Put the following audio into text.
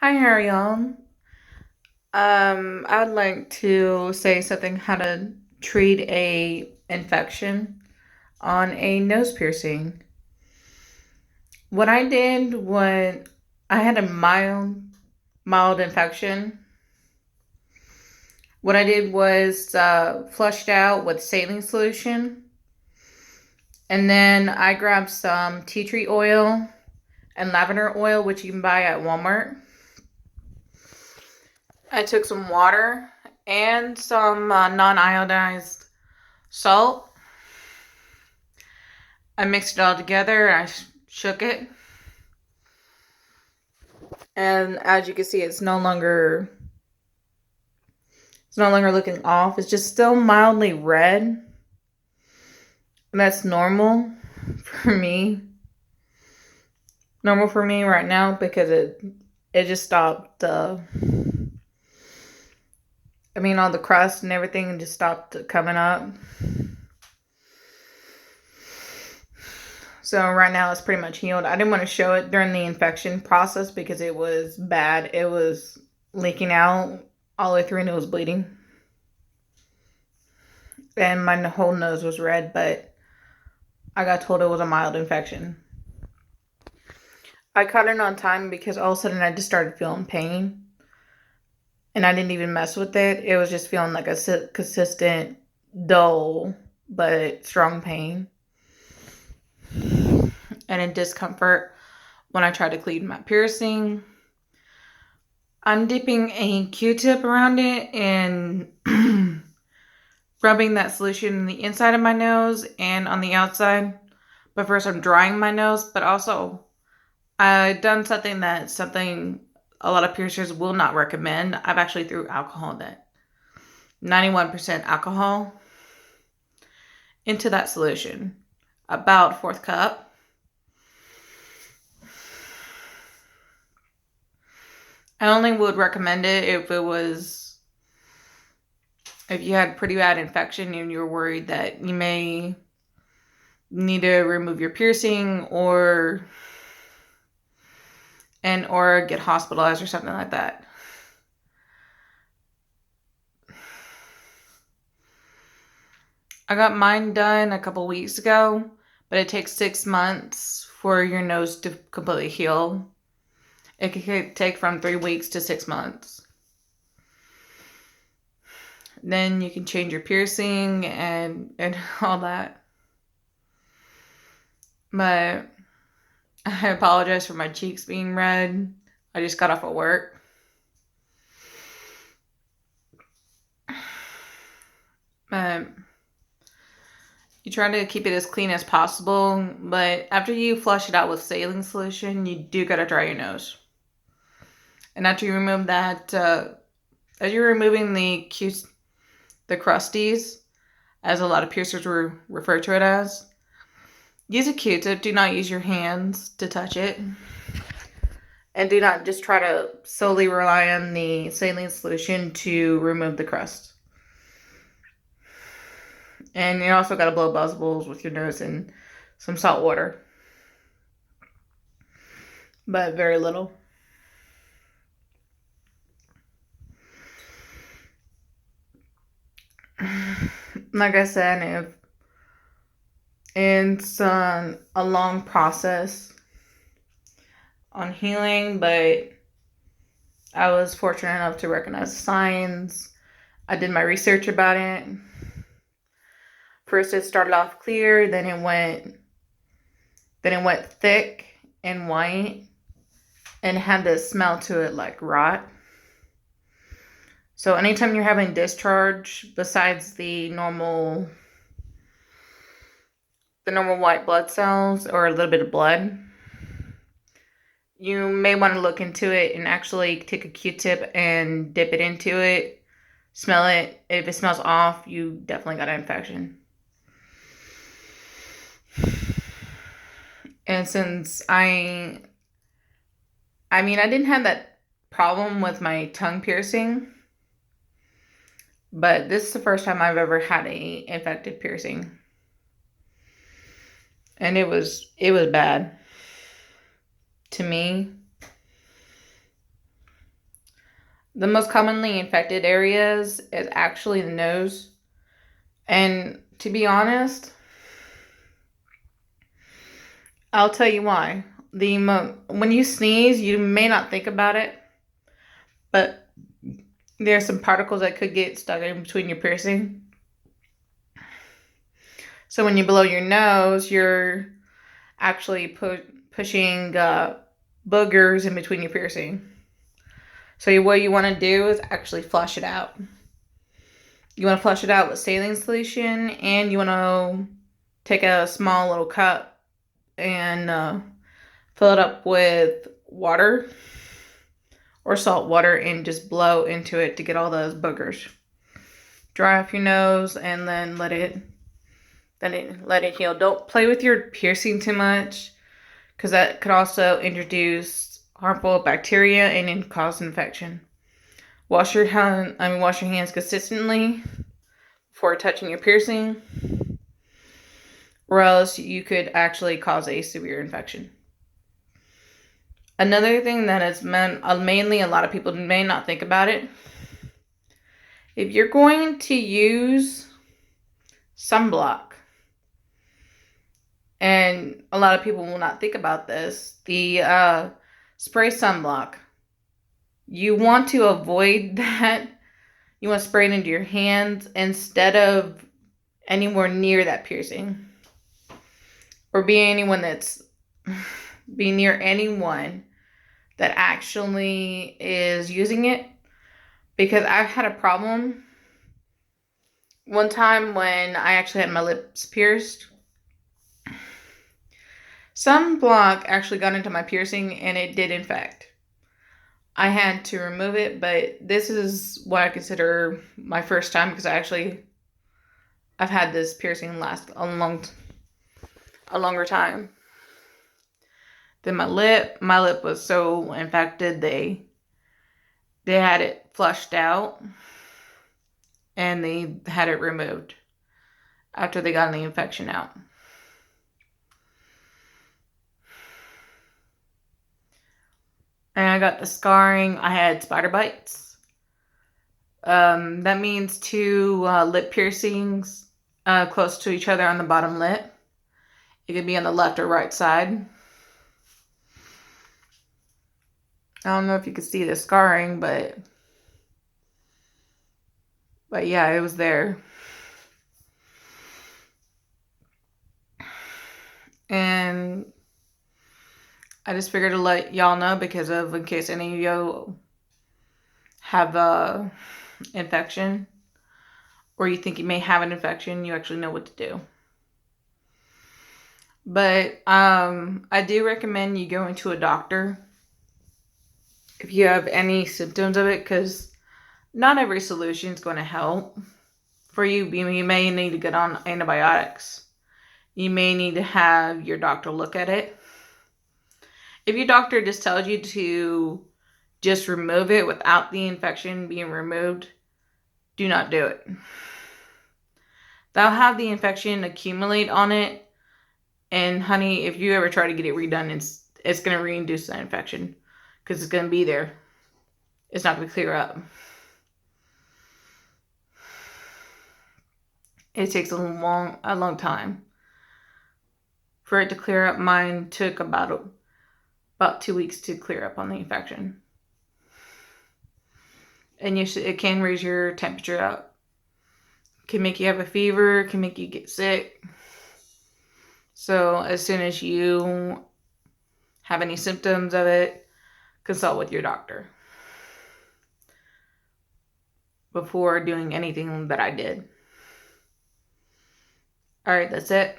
Hi, how are y'all? I'd like to say something how to treat a infection on a nose piercing. What I did when I had a mild infection, what I did was flushed out with saline solution, and then I grabbed some tea tree oil and lavender oil, which you can buy at Walmart. I took some water and some non-iodized salt. I mixed it all together. I shook it, and as you can see, it's no longer looking off. It's just still mildly red, and that's for me. Normal for me right now because it just stopped. All the crust and everything just stopped coming up. So right now it's pretty much healed. I didn't want to show it during the infection process because it was bad. It was leaking out all the way through and it was bleeding. And my whole nose was red, but I got told it was a mild infection. I caught it on time because all of a sudden I just started feeling pain. And I didn't even mess with it. It was just feeling like a consistent, dull, but strong pain. And in discomfort when I tried to clean my piercing. I'm dipping a Q-tip around it and rubbing that solution in the inside of my nose and on the outside. But first I'm drying my nose, but also I've done something a lot of piercers will not recommend. I've actually threw alcohol in it. 91% alcohol into that solution. About fourth cup. I only would recommend it if you had pretty bad infection and you were worried that you may need to remove your piercing or get hospitalized or something like that. I got mine done a couple weeks ago, but it takes 6 months for your nose to completely heal. It could take from 3 weeks to 6 months. Then you can change your piercing and all that. But I apologize for my cheeks being red. I just got off of work. You try to keep it as clean as possible, but after you flush it out with saline solution, you do gotta dry your nose. And after you remove that, as you're removing the crusties, as a lot of piercers refer to it as, use a Q-tip. Do not use your hands to touch it. And do not just try to solely rely on the saline solution to remove the crust. And you also got to blow bubbles with your nose and some salt water. But very little. Like I said, it's a long process on healing, but I was fortunate enough to recognize the signs. I did my research about it. First it started off clear, then it went thick and white and had this smell to it like rot. So anytime you're having discharge besides the normal white blood cells or a little bit of blood, you may want to look into it and actually take a Q-tip and dip it into it, smell it. If it smells off, you definitely got an infection. And since I didn't have that problem with my tongue piercing, but this is the first time I've ever had a infected piercing. And it was bad to me. The most commonly infected areas is actually the nose. And to be honest, I'll tell you why. When you sneeze, you may not think about it, but there's some particles that could get stuck in between your piercing. So when you blow your nose, you're actually pushing boogers in between your piercing. So what you want to do is actually flush it out. You want to flush it out with saline solution, and you want to take a small little cup and fill it up with water or salt water and just blow into it to get all those boogers. Dry off your nose and then let it heal. Don't play with your piercing too much, because that could also introduce harmful bacteria and cause infection. Wash your hands consistently before touching your piercing, or else you could actually cause a severe infection. Another thing that is mainly a lot of people may not think about it. If you're going to use sunblock, and a lot of people will not think about this, the spray sunblock, you want to avoid that. You want to spray it into your hands instead of anywhere near that piercing, or be near anyone that actually is using it, because I've had a problem one time when I actually had my lips pierced. Sunblock actually got into my piercing and it did infect. I had to remove it, but this is what I consider my first time, because I've had this piercing last a longer time than my lip. My lip was so infected, they had it flushed out and they had it removed after they got the infection out. And I got the scarring. I had spider bites. That means two lip piercings close to each other on the bottom lip. It could be on the left or right side. I don't know if you can see the scarring, but yeah, it was there. And I just figured to let y'all know, in case any of you have a infection, or you think you may have an infection, you actually know what to do. But I do recommend you going to a doctor if you have any symptoms of it, because not every solution is going to help for you. You may need to get on antibiotics. You may need to have your doctor look at it. If your doctor just tells you to just remove it without the infection being removed, do not do it. They'll have the infection accumulate on it, and honey, if you ever try to get it redone, it's going to reinduce that infection, because it's going to be there. It's not going to clear up. It takes a long time for it to clear up. Mine took about 2 weeks to clear up on the infection. And it can raise your temperature up. Can make you have a fever, can make you get sick. So as soon as you have any symptoms of it, consult with your doctor before doing anything that I did. All right, that's it.